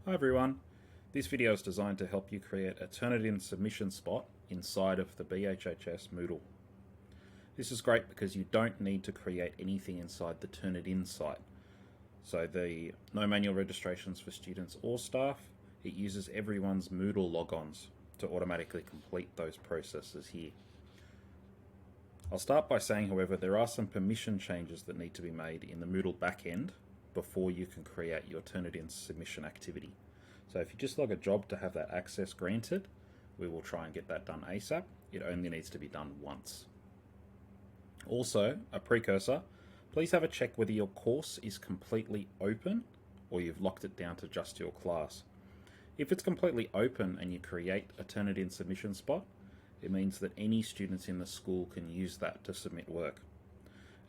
Hi everyone, this video is designed to help you create a Turnitin submission spot inside of the BHHS Moodle. This is great because you don't need to create anything inside the Turnitin site. So no manual registrations for students or staff, it uses everyone's Moodle logons to automatically complete those processes here. I'll start by saying, however, there are some permission changes that need to be made in the Moodle backend before you can create your Turnitin submission activity. So if you just log a job to have that access granted, we will try and get that done ASAP. It only needs to be done once. Also, a precursor, please have a check whether your course is completely open or you've locked it down to just your class. If it's completely open and you create a Turnitin submission spot, it means that any students in the school can use that to submit work.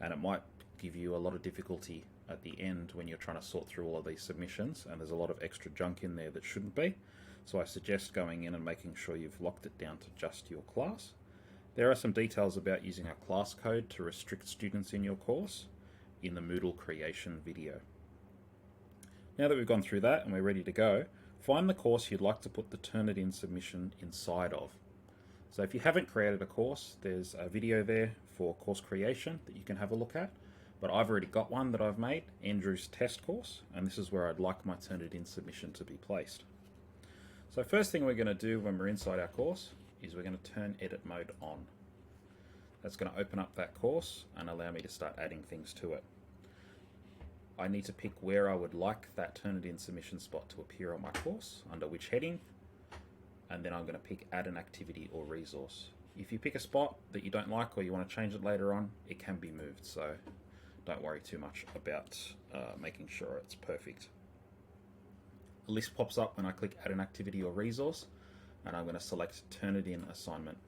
And it might give you a lot of difficulty at the end when you're trying to sort through all of these submissions, and there's a lot of extra junk in there that shouldn't be. So I suggest going in and making sure you've locked it down to just your class. There are some details about using a class code to restrict students in your course in the Moodle creation video. Now that we've gone through that and we're ready to go, find the course you'd like to put the Turnitin submission inside of. So if you haven't created a course, there's a video there for course creation that you can have a look at. But I've already got one that I've made, Andrew's test course, and this is where I'd like my Turnitin submission to be placed. So first thing we're going to do when we're inside our course is we're going to turn edit mode on. That's going to open up that course and allow me to start adding things to it. I need to pick where I would like that Turnitin submission spot to appear on my course, under which heading, and then I'm going to pick add an activity or resource. If you pick a spot that you don't like or you want to change it later on, it can be moved, so don't worry too much about making sure it's perfect. A list pops up when I click add an activity or resource, and I'm going to select Turnitin assignment.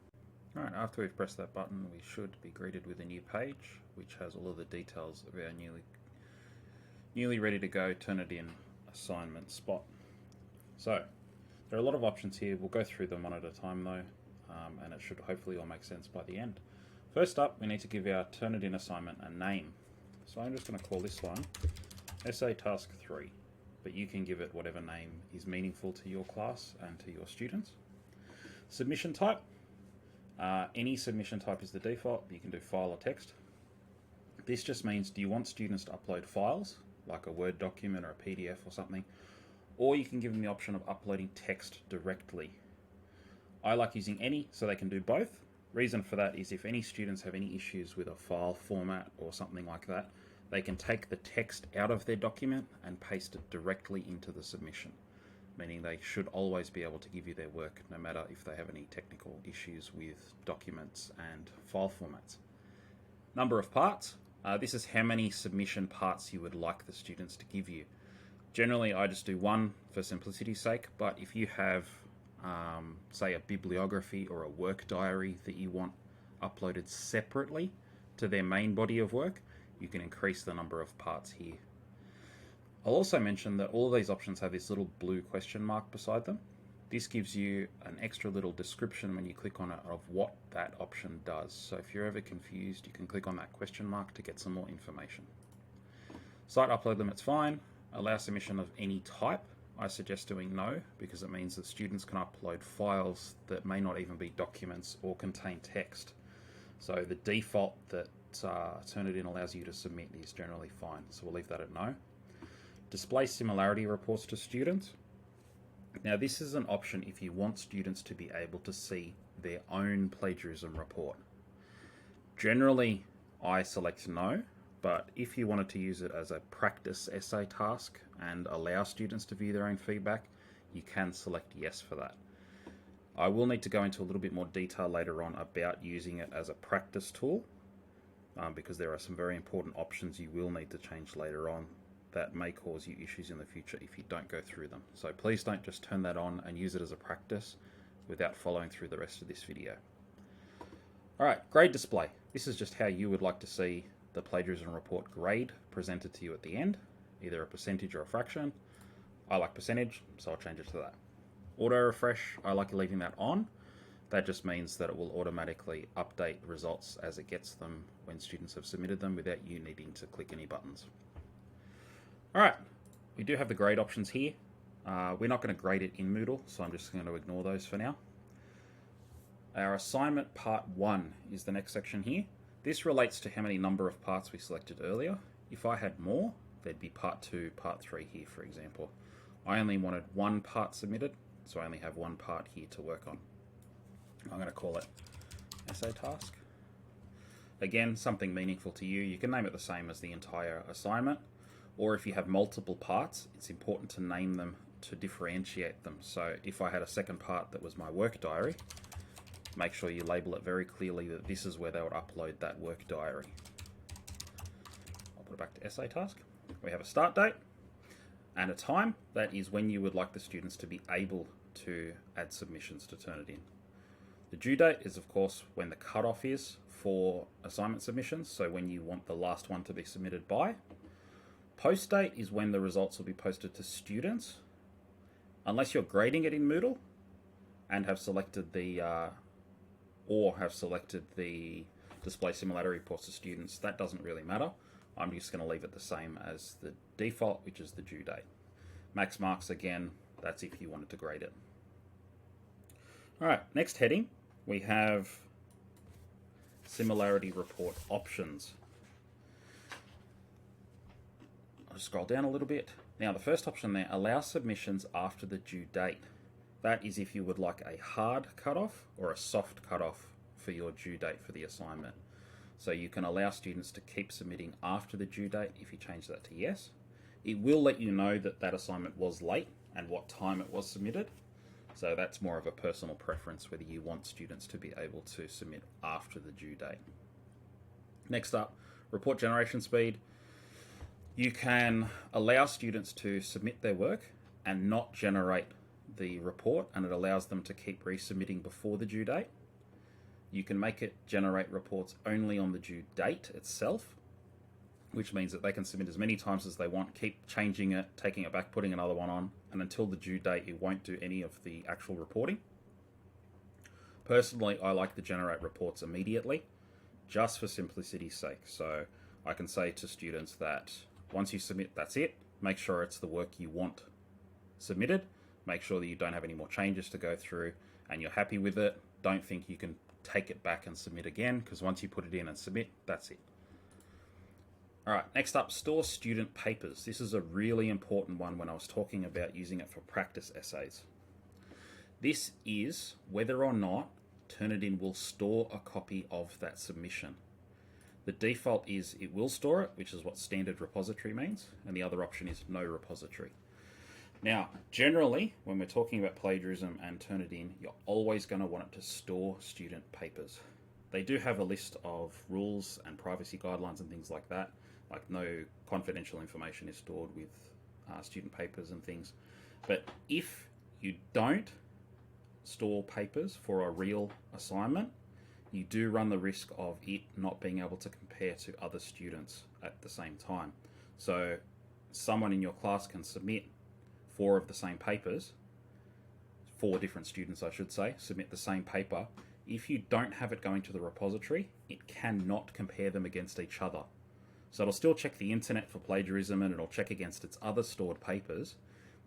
Alright, after we've pressed that button, we should be greeted with a new page which has all of the details of our newly ready to go Turnitin assignment spot. So there are a lot of options here. We'll go through them one at a time though, and it should hopefully all make sense by the end. First up, we need to give our Turnitin assignment a name. So I'm just going to call this one Essay Task 3, but you can give it whatever name is meaningful to your class and to your students. Submission type, any submission type is the default. You can do file or text. This just means, do you want students to upload files, like a Word document or a PDF or something, or you can give them the option of uploading text directly. I like using any, so they can do both. Reason for that is if any students have any issues with a file format or something like that, they can take the text out of their document and paste it directly into the submission, meaning they should always be able to give you their work no matter if they have any technical issues with documents and file formats. Number of parts. This is how many submission parts you would like the students to give you. Generally, I just do one for simplicity's sake, but if you have say a bibliography or a work diary that you want uploaded separately to their main body of work, you can increase the number of parts here. I'll also mention that all of these options have this little blue question mark beside them. This gives you an extra little description when you click on it of what that option does. So if you're ever confused, you can click on that question mark to get some more information. Site upload limit's fine. Allow submission of any type. I suggest doing no, because it means that students can upload files that may not even be documents or contain text. So the default that Turnitin allows you to submit is generally fine, so we'll leave that at no. Display similarity reports to students. Now this is an option if you want students to be able to see their own plagiarism report. Generally, I select no. But if you wanted to use it as a practice essay task and allow students to view their own feedback, you can select yes for that. I will need to go into a little bit more detail later on about using it as a practice tool, because there are some very important options you will need to change later on that may cause you issues in the future if you don't go through them. So please don't just turn that on and use it as a practice without following through the rest of this video. Alright, grade display. This is just how you would like to see the plagiarism report grade presented to you at the end, either a percentage or a fraction. I like percentage, so I'll change it to that. Auto refresh, I like leaving that on. That just means that it will automatically update results as it gets them when students have submitted them without you needing to click any buttons. Alright, we do have the grade options here. We're not going to grade it in Moodle, so I'm just going to ignore those for now. Our assignment part 1 is the next section here. This relates to how many number of parts we selected earlier. If I had more, there'd be part 2, part 3 here, for example. I only wanted 1 part submitted, so I only have 1 part here to work on. I'm going to call it essay task. Again, something meaningful to you. You can name it the same as the entire assignment, or if you have multiple parts, it's important to name them to differentiate them. So if I had a second part that was my work diary, make sure you label it very clearly that this is where they would upload that work diary. I'll put it back to essay task. We have a start date and a time. That is when you would like the students to be able to add submissions to Turnitin. The due date is, of course, when the cutoff is for assignment submissions, so when you want the last one to be submitted by. Post date is when the results will be posted to students, unless you're grading it in Moodle and have selected the display similarity reports to students. That doesn't really matter. I'm just going to leave it the same as the default, which is the due date. Max marks, again, that's if you wanted to grade it. All right, next heading, we have similarity report options. I'll just scroll down a little bit. Now, the first option there, allow submissions after the due date. That is if you would like a hard cutoff or a soft cutoff for your due date for the assignment. So you can allow students to keep submitting after the due date if you change that to yes. It will let you know that that assignment was late and what time it was submitted. So that's more of a personal preference, whether you want students to be able to submit after the due date. Next up, report generation speed. You can allow students to submit their work and not generate the report, and it allows them to keep resubmitting before the due date. You can make it generate reports only on the due date itself, which means that they can submit as many times as they want, keep changing it, taking it back, putting another one on, and until the due date, it won't do any of the actual reporting. Personally, I like to generate reports immediately, just for simplicity's sake. So I can say to students that once you submit, that's it. Make sure it's the work you want submitted. Make sure that you don't have any more changes to go through and you're happy with it. Don't think you can take it back and submit again, because once you put it in and submit, that's it. All right, next up, store student papers. This is a really important one when I was talking about using it for practice essays. This is whether or not Turnitin will store a copy of that submission. The default is it will store it, which is what standard repository means, and the other option is no repository. Now, generally, when we're talking about plagiarism and Turnitin, you're always going to want it to store student papers. They do have a list of rules and privacy guidelines and things like that, like no confidential information is stored with student papers and things. But if you don't store papers for a real assignment, you do run the risk of it not being able to compare to other students at the same time. So someone in your class can submit 4 of the same papers, 4 different students I should say, submit the same paper. If you don't have it going to the repository, it cannot compare them against each other. So it'll still check the internet for plagiarism and it'll check against its other stored papers,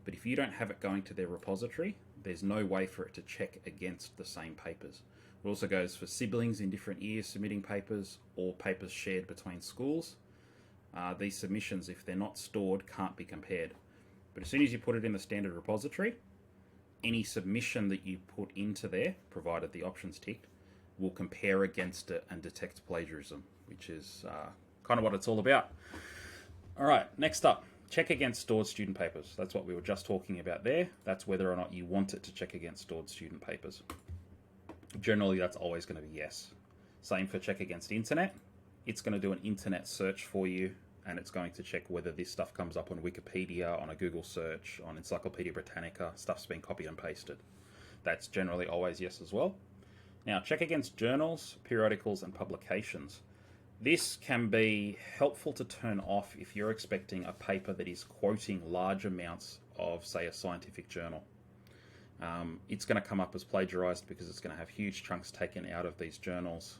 but if you don't have it going to their repository, there's no way for it to check against the same papers. It also goes for siblings in different years submitting papers or papers shared between schools. These submissions, if they're not stored, can't be compared. But as soon as you put it in the standard repository, any submission that you put into there, provided the option's ticked, will compare against it and detect plagiarism, which is kind of what it's all about. All right, next up, check against stored student papers. That's what we were just talking about there. That's whether or not you want it to check against stored student papers. Generally, that's always going to be yes. Same for check against internet. It's going to do an internet search for you, and it's going to check whether this stuff comes up on Wikipedia, on a Google search, on Encyclopedia Britannica, stuff's been copied and pasted. That's generally always yes as well. Now, check against journals, periodicals, and publications. This can be helpful to turn off if you're expecting a paper that is quoting large amounts of, say, a scientific journal. It's going to come up as plagiarized because it's going to have huge chunks taken out of these journals,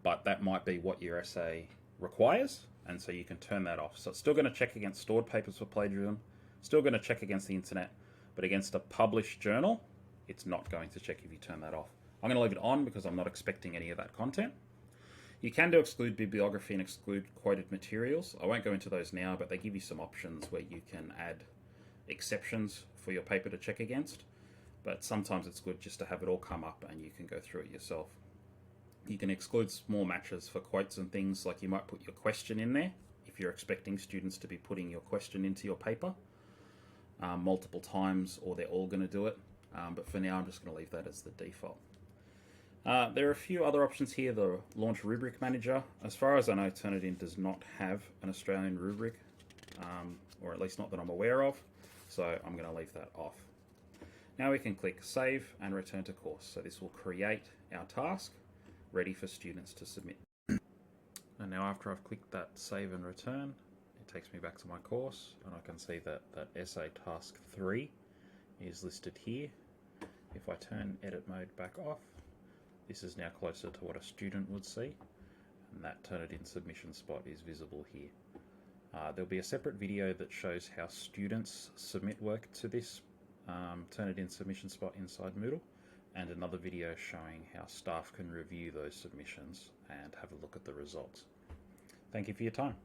but that might be what your essay requires, and so you can turn that off. So it's still going to check against stored papers for plagiarism, still going to check against the internet, but against a published journal, it's not going to check if you turn that off. I'm going to leave it on because I'm not expecting any of that content. You can do exclude bibliography and exclude quoted materials. I won't go into those now, but they give you some options where you can add exceptions for your paper to check against. But sometimes it's good just to have it all come up and you can go through it yourself. You can exclude small matches for quotes and things, like you might put your question in there if you're expecting students to be putting your question into your paper multiple times, or they're all going to do it. But for now, I'm just going to leave that as the default. There are a few other options here. The Launch Rubric Manager. As far as I know, Turnitin does not have an Australian rubric, or at least not that I'm aware of, so I'm going to leave that off. Now we can click Save and Return to Course. So this will create our task ready for students to submit. And now after I've clicked that Save and Return, it takes me back to my course, and I can see that Essay Task 3 is listed here. If I turn Edit Mode back off, this is now closer to what a student would see, and that Turnitin submission spot is visible here. There'll be a separate video that shows how students submit work to this Turnitin submission spot inside Moodle, and another video showing how staff can review those submissions and have a look at the results. Thank you for your time.